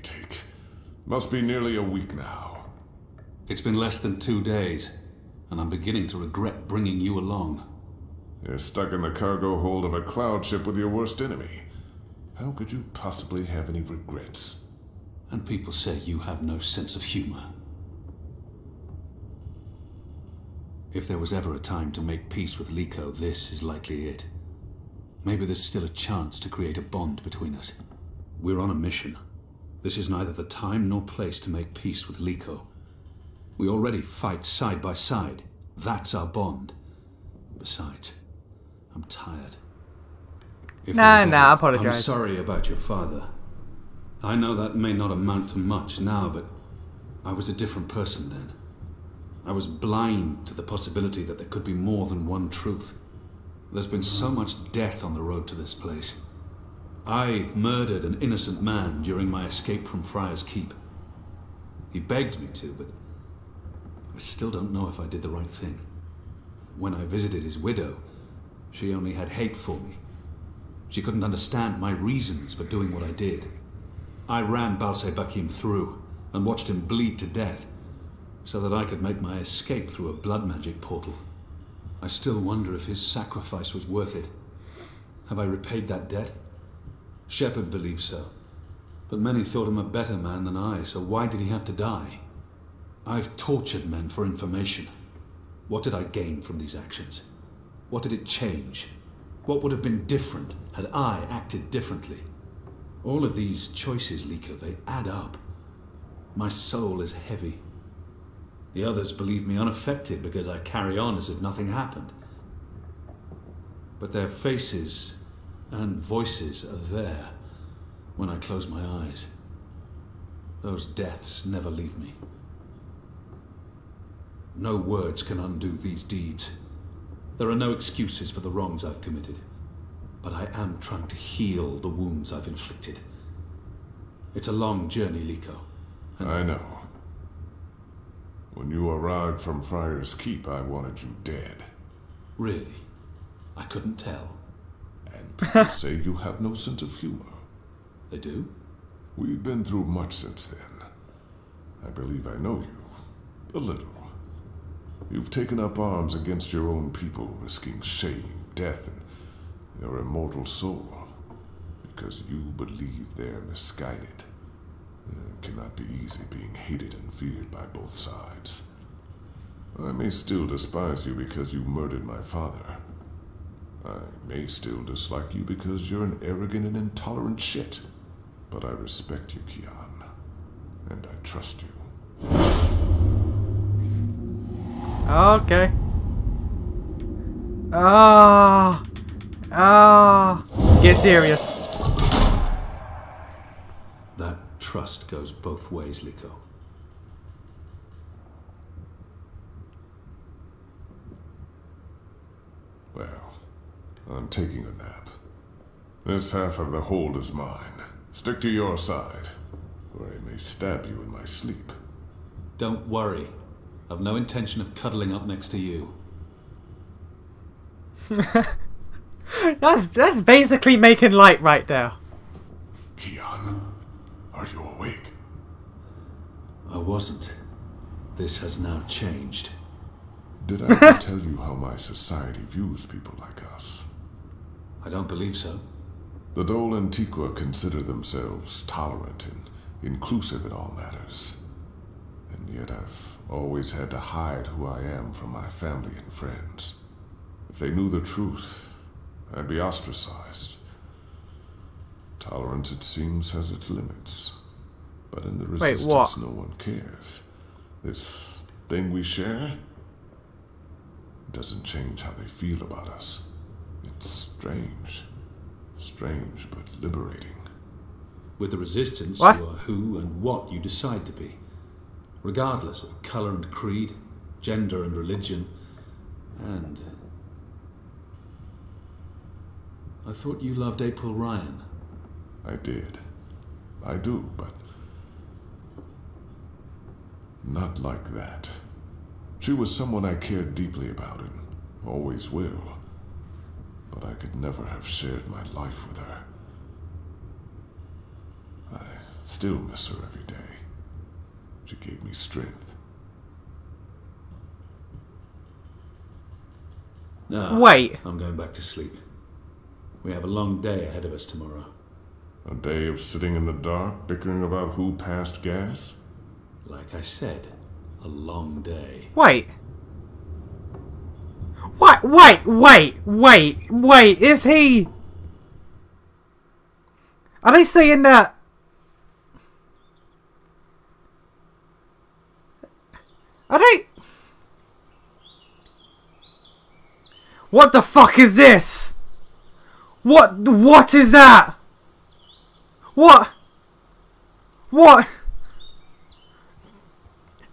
take? Must be nearly a week now. It's been less than 2 days, and I'm beginning to regret bringing you along. You're stuck in the cargo hold of a cloud ship with your worst enemy. How could you possibly have any regrets? And people say you have no sense of humor. If there was ever a time to make peace with Likho, this is likely it. Maybe there's still a chance to create a bond between us. We're on a mission. This is neither the time nor place to make peace with Likho. We already fight side by side. That's our bond. Besides, I'm tired. Nah, apologize. I'm sorry about your father. I know that may not amount to much now, but I was a different person then. I was blind to the possibility that there could be more than one truth. There's been so much death on the road to this place. I murdered an innocent man during my escape from Friar's Keep. He begged me to, but I still don't know if I did the right thing. When I visited his widow, she only had hate for me. She couldn't understand my reasons for doing what I did. I ran Balse Bakim through and watched him bleed to death so that I could make my escape through a blood magic portal. I still wonder if his sacrifice was worth it. Have I repaid that debt? Shepard believes so, but many thought him a better man than I, so why did he have to die? I've tortured men for information. What did I gain from these actions? What did it change? What would have been different had I acted differently? All of these choices, Likho, they add up. My soul is heavy. The others believe me unaffected because I carry on as if nothing happened. But their faces and voices are there when I close my eyes. Those deaths never leave me. No words can undo these deeds. There are no excuses for the wrongs I've committed. But I am trying to heal the wounds I've inflicted. It's a long journey, Likho. I know. When you arrived from Friar's Keep, I wanted you dead. Really? I couldn't tell. And people say you have no sense of humor. They do? We've been through much since then. I believe I know you. A little. You've taken up arms against your own people, risking shame, death, and your immortal soul. Because you believe they're misguided. It cannot be easy being hated and feared by both sides. I may still despise you because you murdered my father. I may still dislike you because you're an arrogant and intolerant shit. But I respect you, Kian. And I trust you. Okay. Get serious. That trust goes both ways, Likho. Well, I'm taking a nap. This half of the hold is mine. Stick to your side, or I may stab you in my sleep. Don't worry. I've no intention of cuddling up next to you. That's basically making light right there. Kian, are you awake? I wasn't. This has now changed. Did I ever tell you how my society views people like us? I don't believe so. The Dole and Tiqua consider themselves tolerant and inclusive in all matters. And yet I've always had to hide who I am from my family and friends. If they knew the truth, I'd be ostracized. Tolerance, it seems, has its limits. But in the resistance, no one cares. This thing we share doesn't change how they feel about us. It's strange. Strange, but liberating. With the resistance, What? you are who and what you decide to be. Regardless of color and creed, gender and religion, and... I thought you loved April Ryan. I did. I do, but... not like that. She was someone I cared deeply about and always will. But I could never have shared my life with her. I Still miss her every day. She gave me strength. No, Wait. I'm going back to sleep. We have a long day ahead of us tomorrow. A day of sitting in the dark, bickering about who passed gas? Like I said, a long day. Wait. What? Wait. Is he... Are they saying that... Are they... What the fuck is this? What is that? What?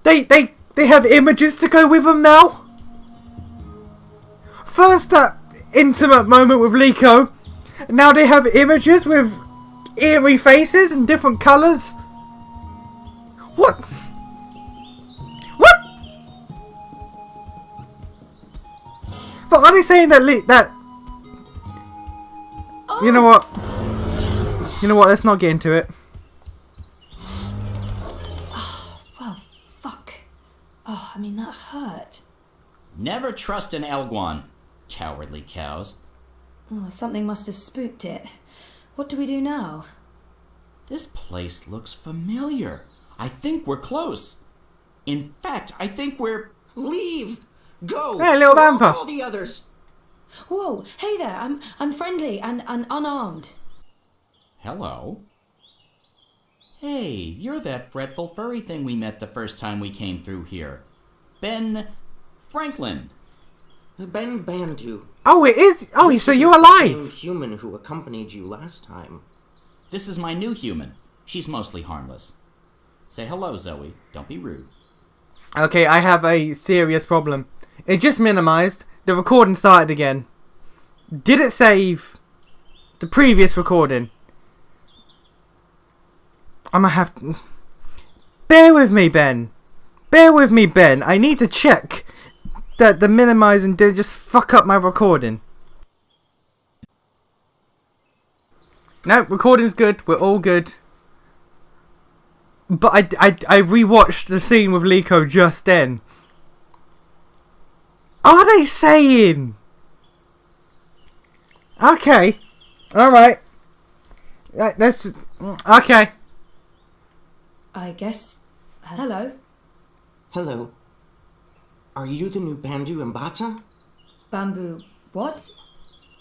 They have images to go with them now? First that intimate moment with Likho, now they have images with eerie faces and different colours? What? What? But are they saying that Oh. You know what? Let's not get into it. Well, fuck. Oh, I mean, that hurt. Never trust an Elguan, cowardly cows. Oh, something must have spooked it. What do we do now? This place looks familiar. I think we're close. In fact, I think we're... Leave! Go! Hey, little Or I'll vamper. call the others. Whoa, hey there, I'm friendly and unarmed. Hello? Hey, you're that fretful furry thing we met the first time we came through here. Ben... Franklin. Ben Bandu. Oh, it is. Oh, This so isn't you're the same alive. human who accompanied you last time. This is my new human. She's mostly harmless. Say hello, Zoe. Don't be rude. Okay, I have a serious problem. It just minimized. The recording started again. Did it save the previous recording? I'm gonna have to... Bear with me, Ben. I need to check that the minimizing didn't just fuck up my recording. No, recording's good. We're all good. But I rewatched the scene with Likho just then. Are they saying? Okay. Alright. Let's just... Okay. I guess... Hello? Hello. Are you the new Bandu Mbata? Bamboo... What?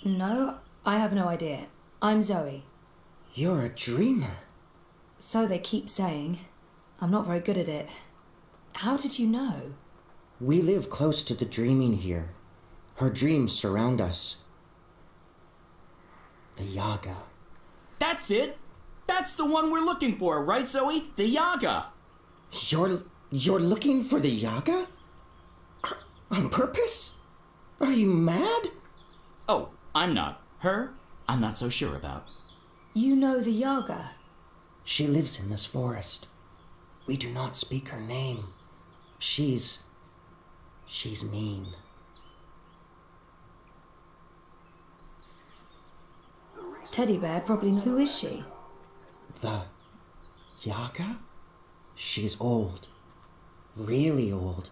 No, I have no idea. I'm Zoe. You're a dreamer. So they keep saying. I'm not very good at it. How did you know? We live close to the dreaming here. Her dreams surround us. The Yaga. That's it! That's the one we're looking for, right, Zoe? The Yaga! You're looking for the Yaga? On purpose? Are you mad? Oh, I'm not. Her, I'm not so sure about. You know the Yaga? She lives in this forest. We do not speak her name. She's mean. Teddy Bear probably... Who is she? The Yaga? She's old. Really old.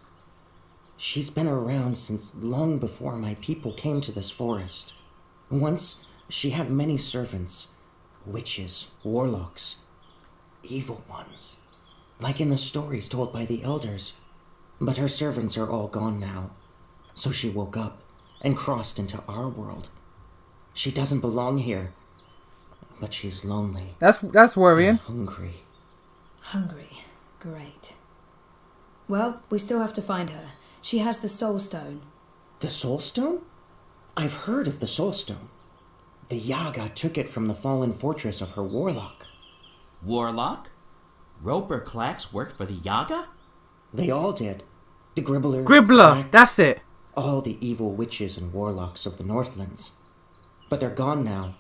She's been around since long before my people came to this forest. Once, she had many servants. Witches, warlocks, evil ones. Like in the stories told by the elders. But her servants are all gone now. So she woke up and crossed into our world. She doesn't belong here. But she's lonely. That's worrying. And hungry. Hungry. Great. Well, we still have to find her. She has the Soul Stone. The Soul Stone? I've heard of the Soul Stone. The Yaga took it from the fallen fortress of her warlock. Warlock? Roper Clax worked for the Yaga? They all did. The Gribbler. Gribbler, Clax, that's it. all the evil witches and warlocks of the Northlands. But they're gone now.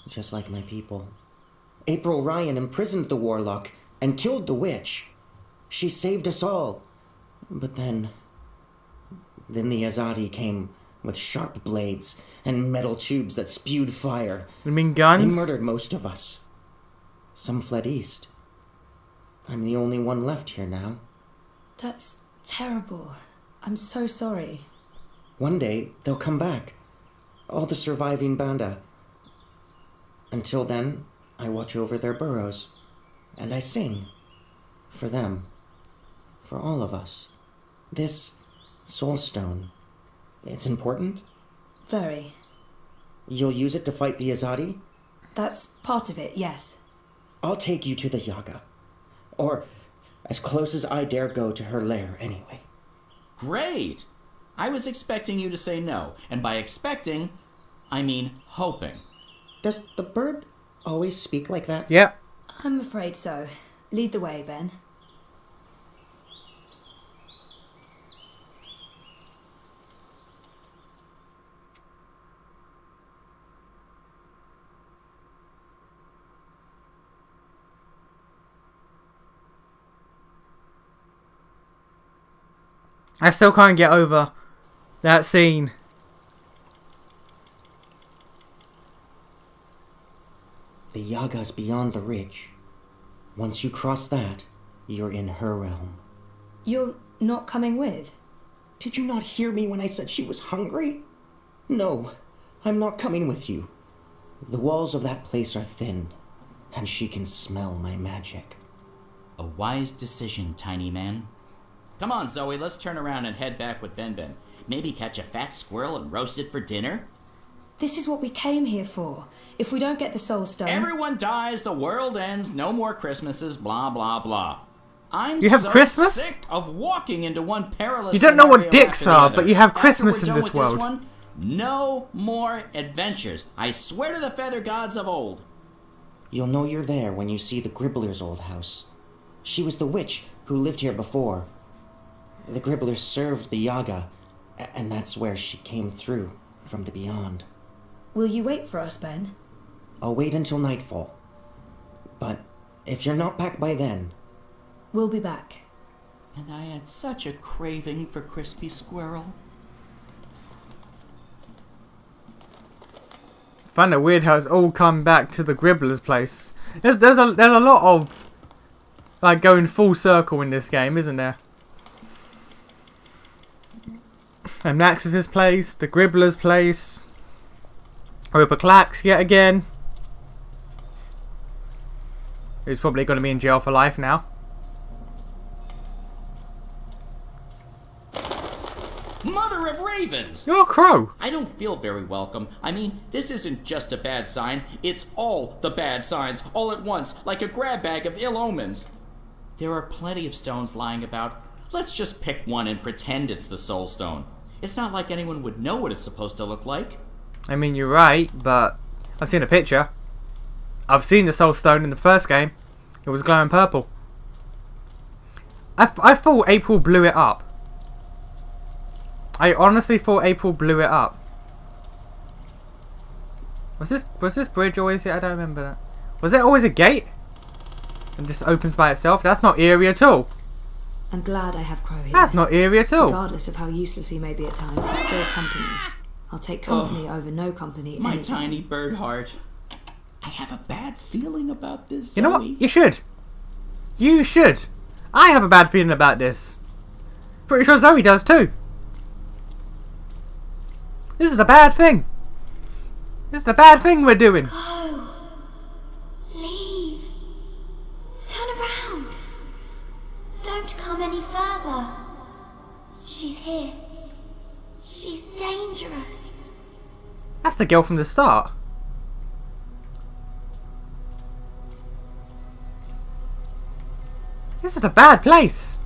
Just like my people. April Ryan imprisoned the warlock and killed the witch. She saved us all. But then the Azadi came with sharp blades and metal tubes that spewed fire. You mean guns? They murdered most of us. Some fled east. I'm the only one left here now. That's terrible. I'm so sorry. One day, they'll come back. All the surviving Banda. Until then, I watch over their burrows. And I sing. For them. For all of us. This soul stone. It's important? Very. You'll use it to fight the Azadi? That's part of it, yes. I'll take you to the Yaga. Or as close as I dare go to her lair, anyway. Great! I was expecting you to say no, and by expecting, I mean hoping. Does the bird always speak like that? Yep. I'm afraid so. Lead the way, Ben. I still can't get over that scene. The Yaga's beyond the ridge. Once you cross that, you're in her realm. You're not coming with? Did you not hear me when I said she was hungry? No, I'm not coming with you. The walls of that place are thin, and she can smell my magic. A wise decision, tiny man. Come on, Zoe, let's turn around and head back with Ben Ben. Maybe catch a fat squirrel and roast it for dinner? This is what we came here for. If we don't get the soul stone... Everyone dies, the world ends, no more Christmases, blah, blah, blah. You have so Christmas? sick of walking into one perilous You don't know what scenario dicks after the are, other. but you have After Christmas we're in done this with world. one, no more adventures. I swear to the feather gods of old. You'll know you're there when you see the Gribbler's old house. She was the witch who lived here before. The Gribbler served the Yaga, and that's where she came through from the beyond. Will you wait for us, Ben? I'll wait until nightfall. But if you're not back by then... We'll be back. And I had such a craving for crispy squirrel. I find it weird how it's all come back to the Gribbler's place. There's a lot of like going full circle in this game, isn't there? And Naxxus's place, the Gribbler's place, Rupert Clax yet again. Who's probably going to be in jail for life now. Mother of ravens! You're a crow. I don't feel very welcome. I mean, this isn't just a bad sign. It's all the bad signs, all at once, like a grab bag of ill omens. There are plenty of stones lying about. Let's just pick one and pretend it's the soul stone. It's not like anyone would know what it's supposed to look like. I mean, you're right, but I've seen a picture. I've seen the soul stone in the first game. It was glowing purple. I thought April blew it up. I honestly thought April blew it up. Was this bridge always here? I don't remember that. Was there always a gate? And just opens by itself? That's not eerie at all. I'm glad I have Crow here. That's not eerie at all. Regardless of how useless he may be at times, he's still company. I'll take company over no company My anytime. tiny bird heart. I have a bad feeling about this, You know what? Zoe. You should. You should. I have a bad feeling about this. Pretty sure Zoe does too. This is a bad thing. This is a bad thing we're doing. Go. Leave. Turn around. Don't come any further. She's here. She's dangerous. That's the girl from the start. This is a bad place.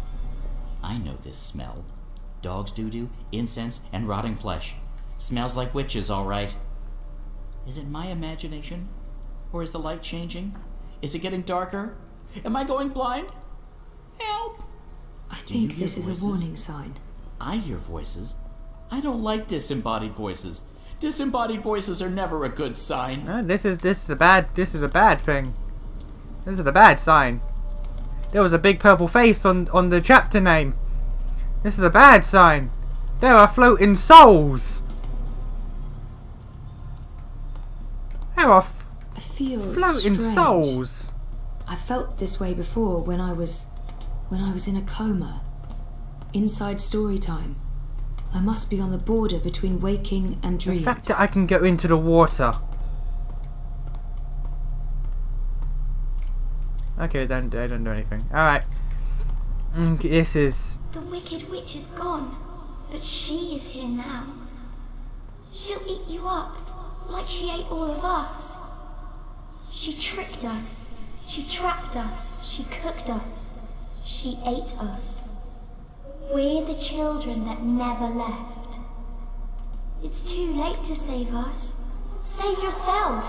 I know this smell. Dog's doo-doo, incense, and rotting flesh. Smells like witches, all right. Is it my imagination? Or is the light changing? Is it getting darker? Am I going blind? Help! I Do you think hear this is voices? a warning sign. I hear voices. I don't like disembodied voices. Disembodied voices are never a good sign. No, this is a bad thing. This is a bad sign. There was a big purple face on the chapter name. This is a bad sign. There are floating souls. There are I feel floating strange. souls. I felt this way before when I was in a coma. Inside story time. I must be on the border between waking and dreams. The fact that I can go into the water. Okay, they don't do anything. Alright. This is... The wicked witch is gone, but she is here now. She'll eat you up, like she ate all of us. She tricked us. She trapped us. She cooked us. She ate us. We're the children that never left. It's too late to save us. Save yourself.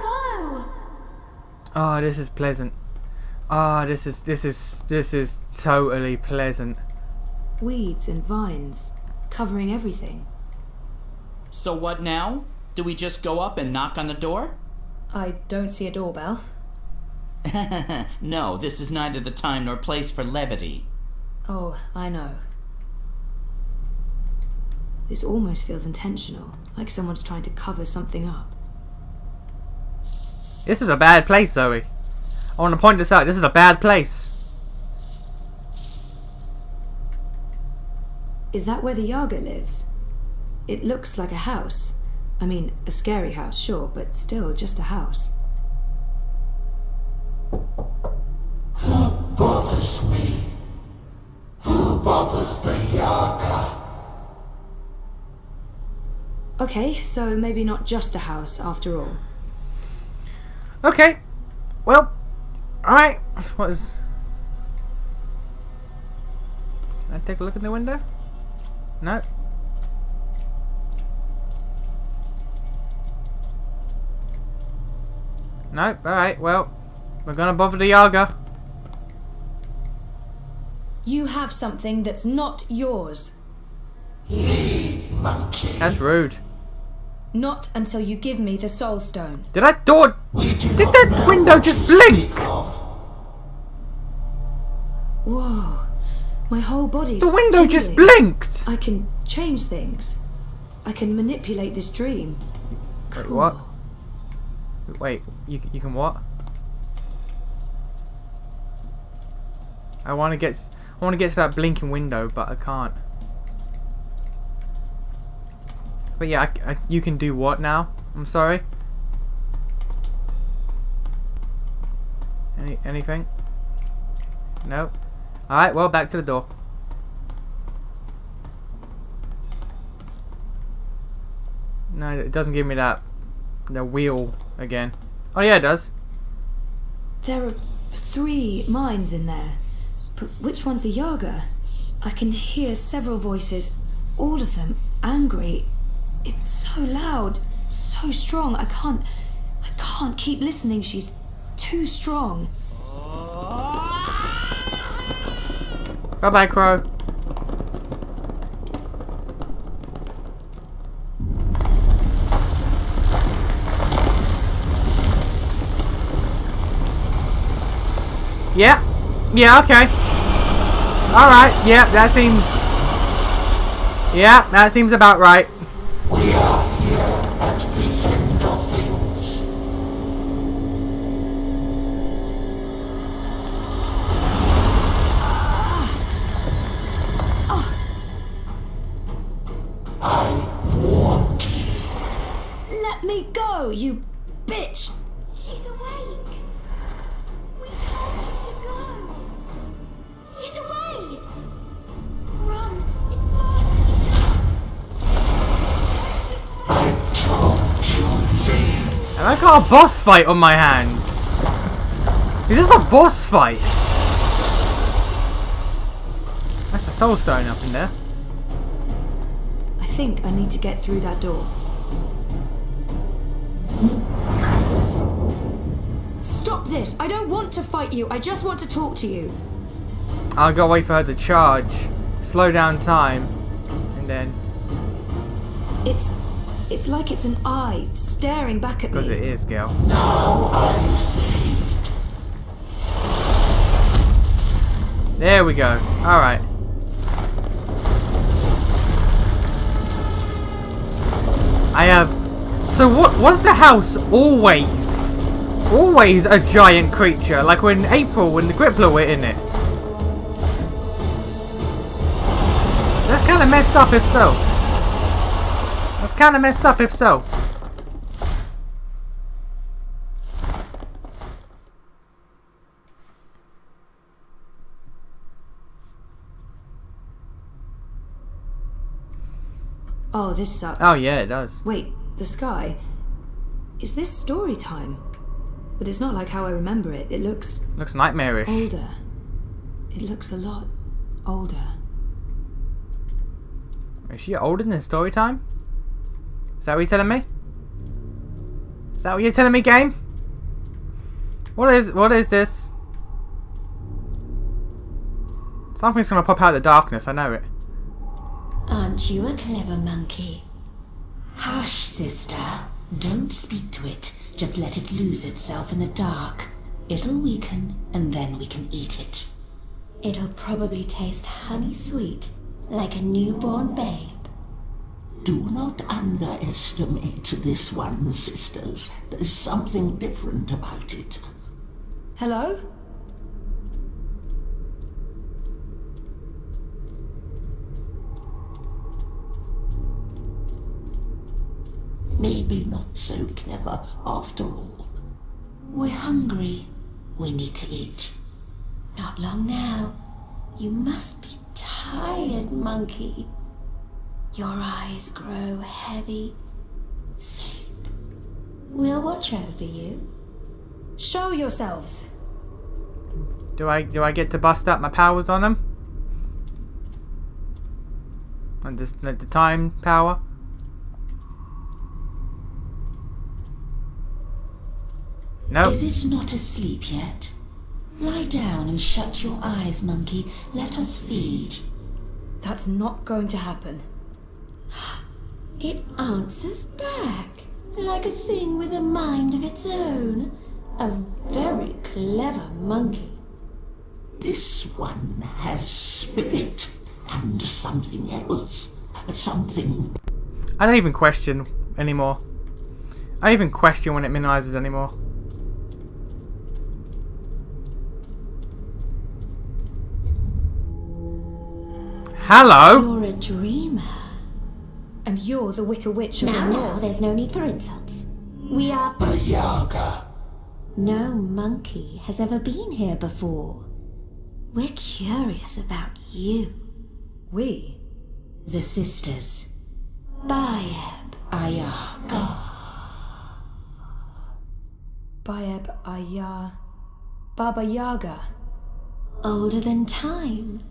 Go. Oh, this is pleasant. Oh, this is totally pleasant. Weeds and vines, covering everything. So what now? Do we just go up and knock on the door? I don't see a doorbell. No, this is neither the time nor place for levity. Oh, I know. This almost feels intentional, like someone's trying to cover something up. This is a bad place, Zoe. I want to point this out. This is a bad place. Is that where the Yaga lives? It looks like a house. I mean, a scary house, sure, but still just a house. Who bothers me? Who bothers the Yaga? Okay, so maybe not just a house after all. Okay. Well, alright. What is... Can I take a look in the window? No. Nope. Alright, well, we're gonna bother the Yaga. You have something that's not yours. Leave, monkey. That's rude. Not until you give me the soul stone. Did that door... We do Did not that know window what just you blink? speak of. Whoa. My whole body's The window just tingling. blinked! I can change things. I can manipulate this dream. Wait, Cool. what? Wait, you can what? I want to get to that blinking window, but I can't. But yeah, you can do what now? I'm sorry. Anything? No. All right. Well, back to the door. No, it doesn't give me the wheel again. Oh yeah, it does. There are 3 minds in there. But which one's the Yaga? I can hear several voices, all of them angry. It's so loud, so strong. I can't keep listening. She's too strong. Bye bye, Crow. Yeah. Yeah, okay. Alright, yeah, that seems... Yeah, that seems about right. We are here at the end of things. I warned you. Let me go, you bitch! She's awake. We told you to go. Get away. Run as fast as you can. I told you leave. And I got a boss fight on my hands. Is this a boss fight? That's a soul stone up in there. I think I need to get through that door. Stop this! I don't want to fight you. I just want to talk to you. I'll go wait for her to charge. Slow down time. And then... It's like it's an eye staring back at me. Because it is, girl. Now I see. There we go. Alright. I have... So what was the house always always a giant creature, like when April, when the Gribbler were in it. That's kind of messed up if so. That's kind of messed up if so. Oh, this sucks. Oh yeah, it does. Wait, the sky? Is this story time? But it's not like how I remember it. It looks Looks nightmarish. older. It looks a lot older. Is she older than story time? Is that what you're telling me? Is that what you're telling me, game? What is this? Something's gonna pop out of the darkness, I know it. Aren't you a clever monkey? Hush, sister. Don't speak to it. Just let it lose itself in the dark. It'll weaken, and then we can eat it. It'll probably taste honey sweet, like a newborn babe. Do not underestimate this one, sisters. There's something different about it. Hello? Maybe not so clever after all. We're hungry. We need to eat. Not long now. You must be tired, monkey. Your eyes grow heavy. Sleep. We'll watch over you. Show yourselves. Do I get to bust out my powers on them? And just like the time power? Nope. Is it not asleep yet? Lie down and shut your eyes, monkey. Let us feed. That's not going to happen. It answers back, like a thing with a mind of its own. A very clever monkey. This one has spirit and something else. Something. I don't even question anymore. I don't even question when it minimizes anymore. Hello? You're a dreamer. And you're the Wicker Witch of Now, the now, North. there's no need for insults. We are... The Yaga. No monkey has ever been here before. We're curious about you. We? The sisters. Bayeb, Ayaga. Bayeb Ayah. Baba Yaga. Older than time.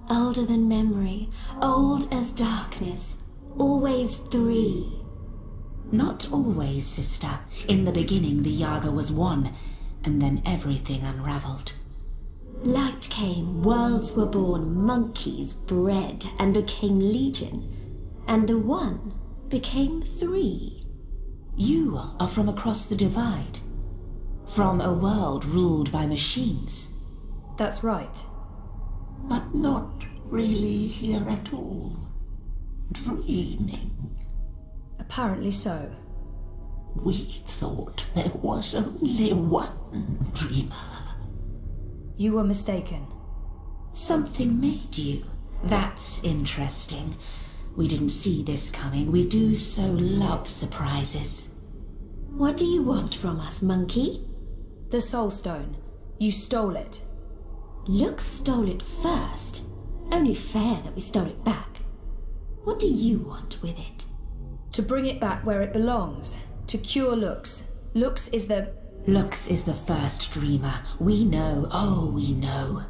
Older than memory. Old as darkness. Always three. Not always, sister. In the beginning, the Yaga was one, and then everything unraveled. Light came, worlds were born, monkeys bred and became legion, and the one became three. You are from across the divide, from a world ruled by machines. That's right. But not really here at all. Dreaming. Apparently so. We thought there was only one dreamer. You were mistaken. Something made you. That's interesting. We didn't see this coming. We do so love surprises. What do you want from us, monkey? The Soul Stone. You stole it. Lux stole it first. Only fair that we stole it back. What do you want with it? To bring it back where it belongs. To cure Lux. Lux is the first dreamer. We know, oh, we know.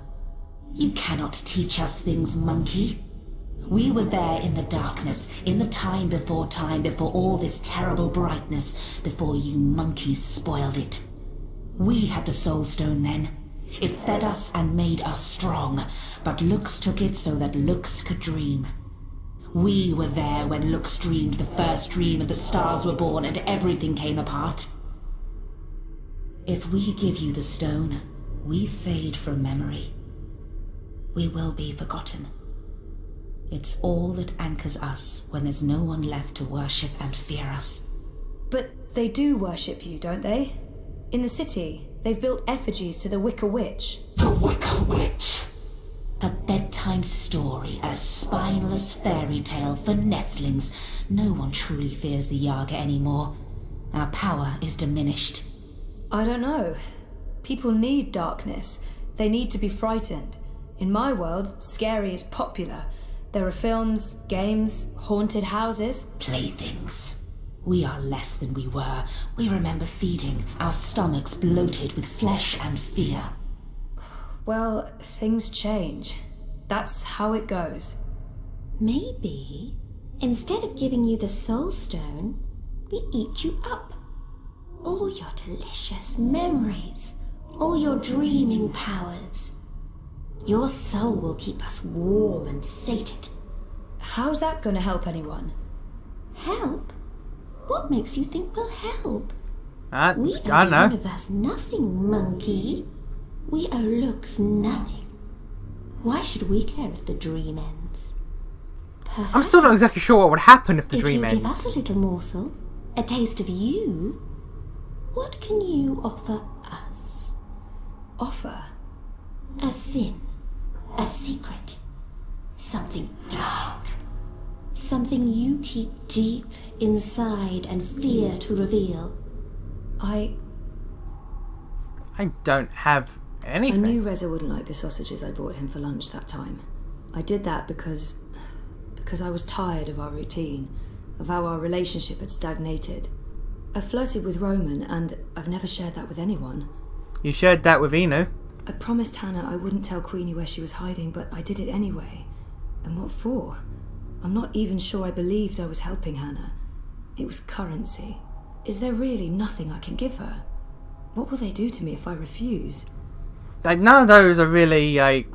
You cannot teach us things, monkey. We were there in the darkness, in the time, before all this terrible brightness, before you monkeys spoiled it. We had the Soul Stone then. It fed us and made us strong, but Lux took it so that Lux could dream. We were there when Lux dreamed the first dream and the stars were born and everything came apart. If we give you the stone, we fade from memory. We will be forgotten. It's all that anchors us when there's no one left to worship and fear us. But they do worship you, don't they? In the city, they've built effigies to the Wicker Witch. The Wicker Witch. A bedtime story, a spineless fairy tale for nestlings. No one truly fears the Yaga anymore. Our power is diminished. I don't know. People need darkness. They need to be frightened. In my world, scary is popular. There are films, games, haunted houses. Playthings. We are less than we were. We remember feeding, our stomachs bloated with flesh and fear. Well, things change. That's how it goes. Maybe, instead of giving you the Soul Stone, we eat you up. All your delicious memories, all your dreaming powers. Your soul will keep us warm and sated. How's that gonna help anyone? Help? What makes you think we'll help? We I owe don't the know. universe nothing, monkey. We owe looks nothing. Why should we care if the dream ends? Perhaps I'm still not exactly sure what would happen if the dream if you give us ends. a little morsel, a taste of you, what can you offer us? Offer? A sin, a secret, something dark, something you keep deep inside and fear to reveal. I don't have anything. knew Reza wouldn't like the sausages I bought him for lunch that time. I did that because I was tired of our routine, of how our relationship had stagnated. I flirted with Roman, and I've never shared that with anyone. You shared that with Eno. I promised Hannah I wouldn't tell Queenie where she was hiding, but I did it anyway. And what for? I'm not even sure I believed I was helping Hannah. It was currency. Is there really nothing I can give her? What will they do to me if I refuse? Like, none of those are really, like...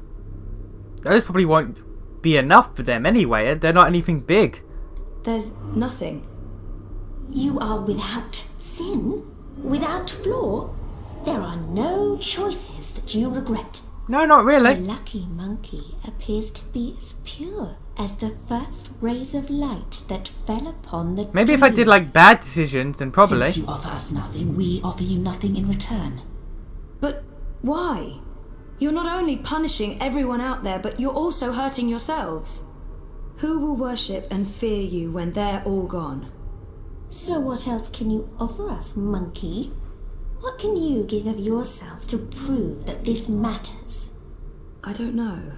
Those probably won't be enough for them anyway. They're not anything big. There's nothing. You are without sin, without flaw. There are no choices that you regret. No, not The really. lucky monkey appears to be as pure as the first rays of light that fell upon the Maybe if I dream. did, like, bad decisions, then probably. Since you offer us nothing, we offer you nothing in return. But why? You're not only punishing everyone out there, but you're also hurting yourselves. Who will worship and fear you when they're all gone? So what else can you offer us, monkey? What can you give of yourself to prove that this matters? I don't know.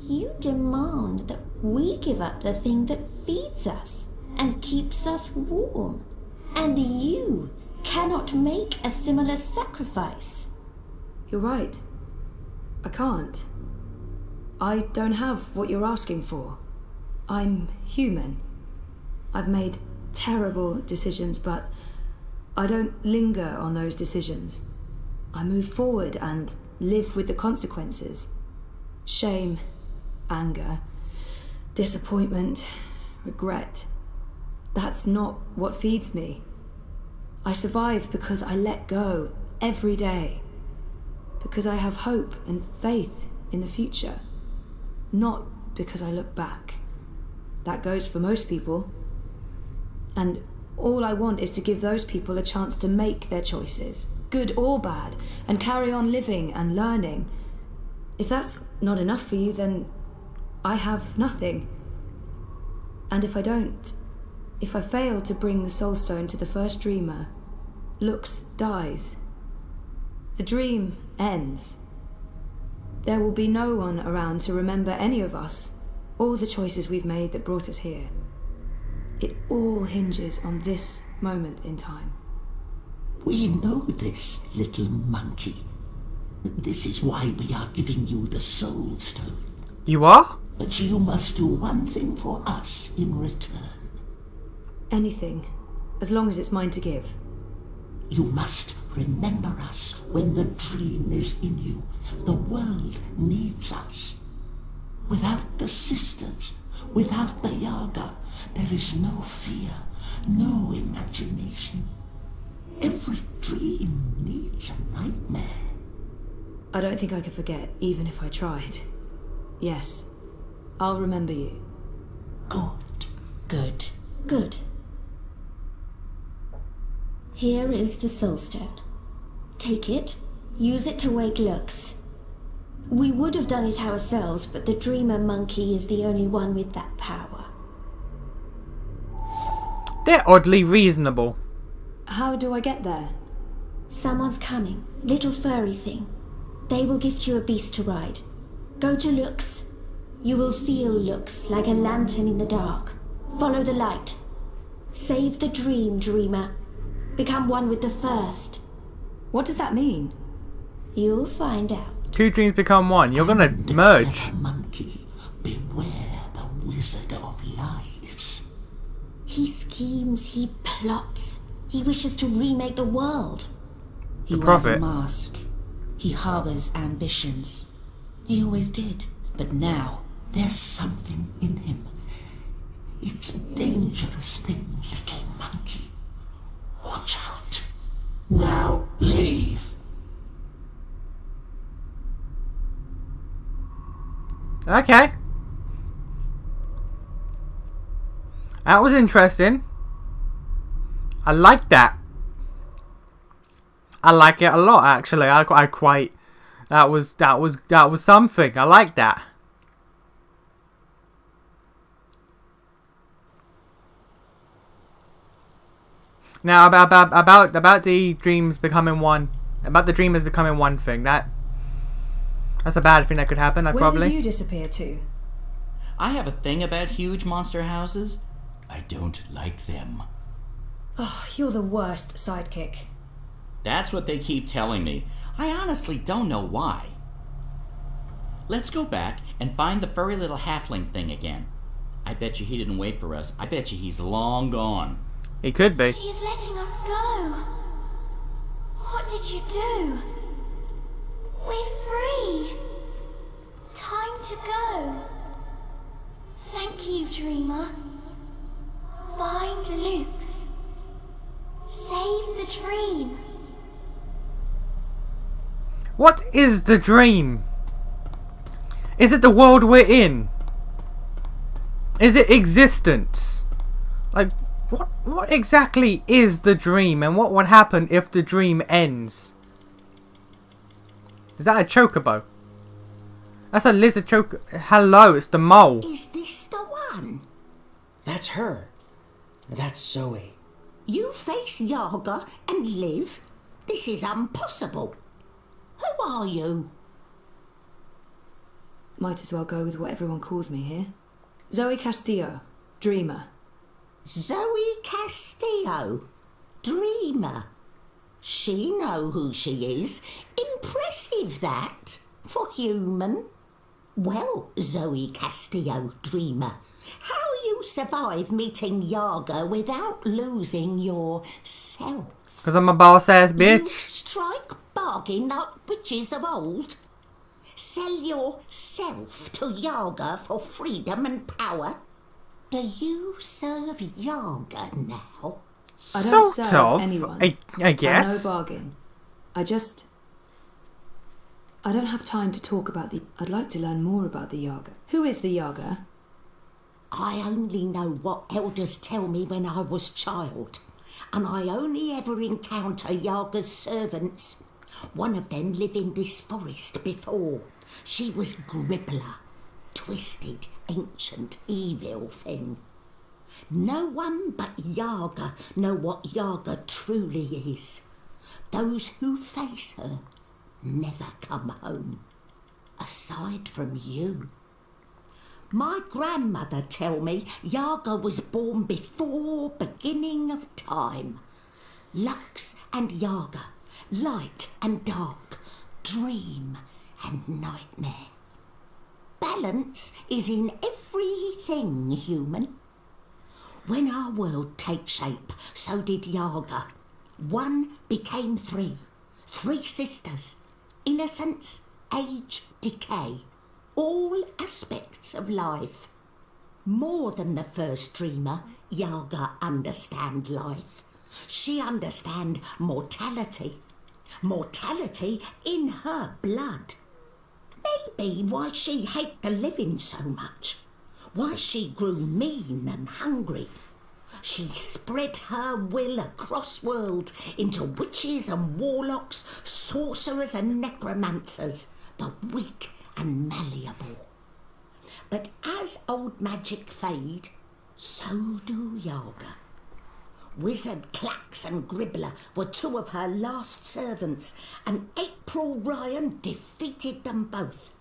You demand that we give up the thing that feeds us and keeps us warm. And you cannot make a similar sacrifice. You're right. I can't. I don't have what you're asking for. I'm human. I've made terrible decisions, but I don't linger on those decisions. I move forward and live with the consequences. Shame, anger, disappointment, regret. That's not what feeds me. I survive because I let go every day. Because I have hope and faith in the future. Not because I look back. That goes for most people. And all I want is to give those people a chance to make their choices, good or bad, and carry on living and learning. If that's not enough for you, then I have nothing. And if I don't, if I fail to bring the Soul Stone to the first dreamer, Lux dies. The dream ends. There will be no one around to remember any of us, or the choices we've made that brought us here. It all hinges on this moment in time. We know this, little monkey. This is why we are giving you the Soul Stone. You are? But you must do one thing for us in return. Anything, as long as it's mine to give. You must remember us when the dream is in you. The world needs us. Without the sisters, without the Yaga, there is no fear, no imagination. Every dream needs a nightmare. I don't think I could forget, even if I tried. Yes, I'll remember you. Good. Good. Good. Here is the Soul Stone. Take it. Use it to wake Lux. We would have done it ourselves, but the Dreamer Monkey is the only one with that power. They're oddly reasonable. How do I get there? Someone's coming. Little furry thing. They will gift you a beast to ride. Go to Lux. You will feel Lux like a lantern in the dark. Follow the light. Save the dream, Dreamer. Become one with the first. What does that mean? You'll find out. Two dreams become one. You're gonna merge. Clever monkey, beware the wizard of lies. He schemes, he plots. He wishes to remake the world. He The wears a prophet. mask. He harbors ambitions. He always did. But now, There's something in him. It's a dangerous thing, little monkey. Watch out. Now leave. Okay. That was interesting. I like that. I like it a lot, actually. I quite. That was something. I like that. Now about the dreams becoming one. About the dreamers becoming one thing. That's a bad thing that could happen. Where did you disappear to? I have a thing about huge monster houses. I don't like them. Oh, you're the worst sidekick. That's what they keep telling me. I honestly don't know why. Let's go back and find the furry little halfling thing again. I bet you he didn't wait for us. I bet you he's long gone. He could be. She's letting us go. What did you do? We're free. Time to go. Thank you, Dreamer. Find Luke's. Save the dream. What is the dream? Is it the world we're in? Is it existence? Like, what exactly is the dream, and what would happen if the dream ends? Is that a chocobo? That's a lizard choco. Hello, it's the mole. Is this the one? That's her. That's Zoe. You face Yaga and live? This is impossible. Who are you? Might as well go with what everyone calls me here. Zoe Castillo, Dreamer. Zoe Castillo, Dreamer. She know who she is. Impressive that, for human. Well, Zoe Castillo, Dreamer, how you survive meeting Yaga without losing yourself? Because I'm a boss-ass You bitch. strike bargain like witches of old. Sell yourself to Yaga for freedom and power. Do you serve Yaga now? I don't Sort serve of. anyone. I guess. No bargain. I don't have time to talk about the... I'd like to learn more about the Yaga. Who is the Yaga? I only know what elders tell me when I was child, and I only ever encounter Yaga's servants. One of them lived in this forest before. She was Gribbler, twisted, ancient, evil thing. No one but Yaga know what Yaga truly is. Those who face her never come home, aside from you. My grandmother tell me Yaga was born before beginning of time. Lux and Yaga, light and dark, dream and nightmare. Balance is in everything human. When our world takes shape, so did Yaga. One became three sisters, innocence, age, decay, all aspects of life. More than the first dreamer, Yaga understand life. She understand mortality. Mortality in her blood. Maybe why she hate the living so much. Why she grew mean and hungry. She spread her will across worlds into witches and warlocks, sorcerers and necromancers, the weak and malleable. But as old magic fade, so do Yaga. Wizard Clax and Gribbler were two of her last servants, and April Ryan defeated them both.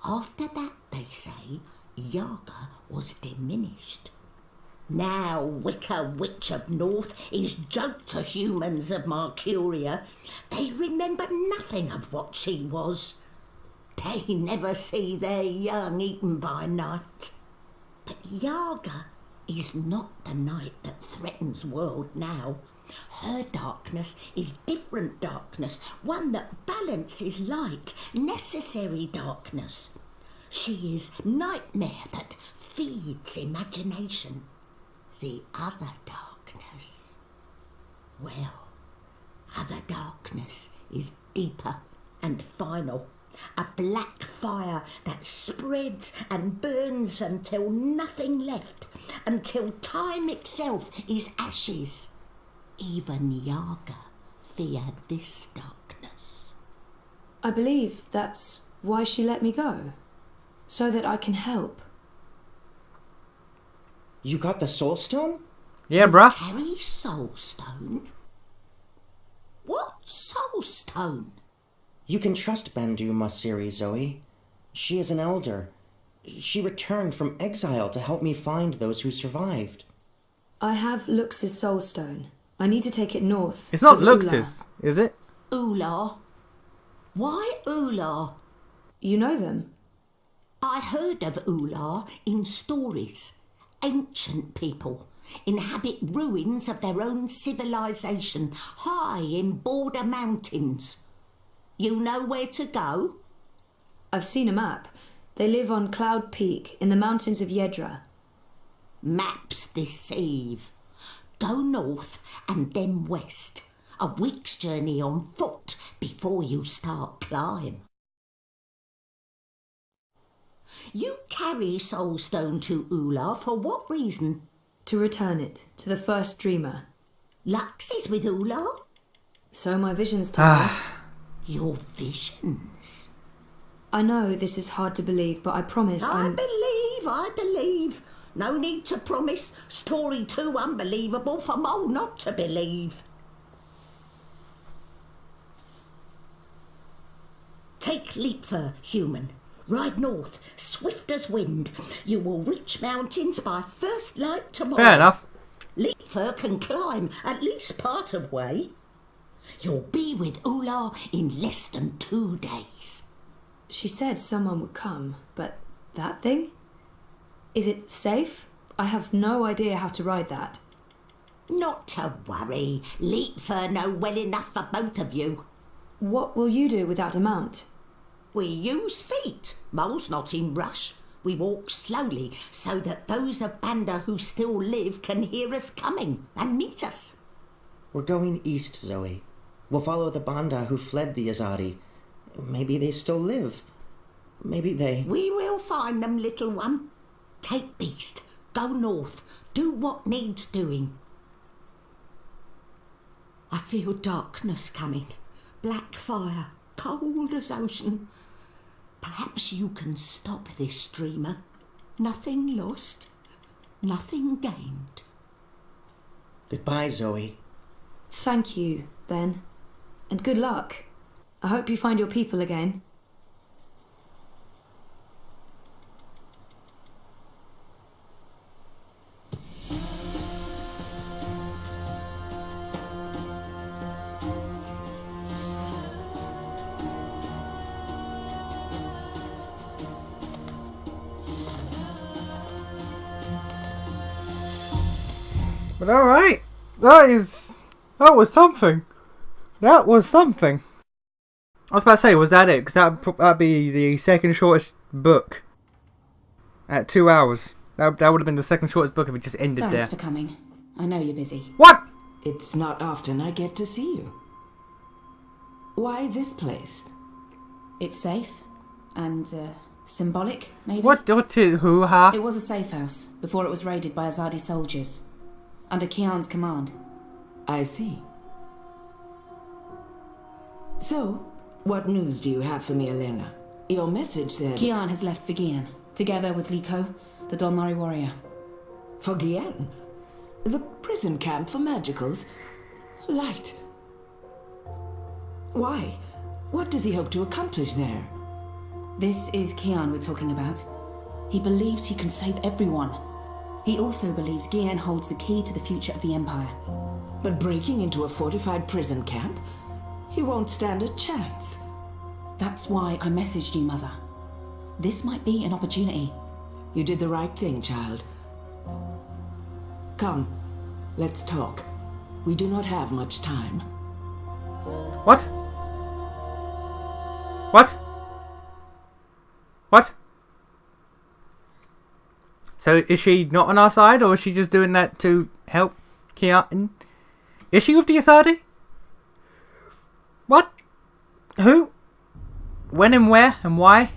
After that, they say, Yaga was diminished. Now Wicca Witch of North is joke to humans of Mercuria. They remember nothing of what she was. They never see their young eaten by night. But Yaga is not the night that threatens world now. Her darkness is different darkness, one that balances light, necessary darkness. She is nightmare that feeds imagination. The other darkness, well, other darkness is deeper and final. A black fire that spreads and burns until nothing left, until time itself is ashes. Even Yaga feared this darkness. I believe that's why she let me go. So that I can help. You got the soul stone? Yeah, bruh. Carry soul stone? What soul stone? You can trust Bandu Masiri, Zoe. She is an elder. She returned from exile to help me find those who survived. I have Lux's soul stone. I need to take it north. It's not to the Lux's, is it? Ula? Why Ula? You know them? I heard of Ula in stories. Ancient people inhabit ruins of their own civilization high in border mountains. You know where to go? I've seen a map. They live on Cloud Peak in the mountains of Yedra. Maps deceive. Go north and then west. A week's journey on foot before you start climb. You carry Soulstone to Ula for what reason? To return it to the first dreamer. Lux is with Ula? So my visions tell me. Your visions? I know this is hard to believe, but I promise I believe. No need to promise. Story too unbelievable for Mole not to believe. Take Leapfur, human. Ride north, swift as wind. You will reach mountains by first light tomorrow. Fair enough. Leapfur can climb at least part of way. You'll be with Ula in less than 2 days. She said someone would come, but that thing? Is it safe? I have no idea how to ride that. Not to worry. Leapfur know well enough for both of you. What will you do without a mount? We use feet. Mole's not in rush. We walk slowly so that those of Banda who still live can hear us coming and meet us. We're going east, Zoe. We'll follow the Banda who fled the Azadi. Maybe they still live. Maybe they... We will find them, little one. Take Beast. Go north. Do what needs doing. I feel darkness coming. Black fire. Cold as ocean. Perhaps you can stop this, dreamer. Nothing lost. Nothing gained. Goodbye, Zoe. Thank you, Ben. And good luck. I hope you find your people again. But alright. That was something. That was something. I was about to say, was that it? Because that'd be the second shortest book. At 2 hours. That would have been the second shortest book if it just ended there. Thanks for coming. I know you're busy. What? It's not often I get to see you. Why this place? It's safe. And, symbolic, maybe? What? Hoo-ha? It was a safe house before it was raided by Azadi soldiers. under Kian's command. I see. So, what news do you have for me, Elena? Your message said... Kian has left for Gian, together with Likho, the Dolmari warrior. For Gian? The prison camp for magicals? Light. Why? What does he hope to accomplish there? This is Kian we're talking about. He believes he can save everyone. He also believes Gian holds the key to the future of the Empire. But breaking into a fortified prison camp? He won't stand a chance. That's why I messaged you, Mother. This might be an opportunity. You did the right thing, child. Come, let's talk. We do not have much time. What? What? What? So is she not on our side, or is she just doing that to help Kian? Is she with the Asadi? What? Who? When and where and why?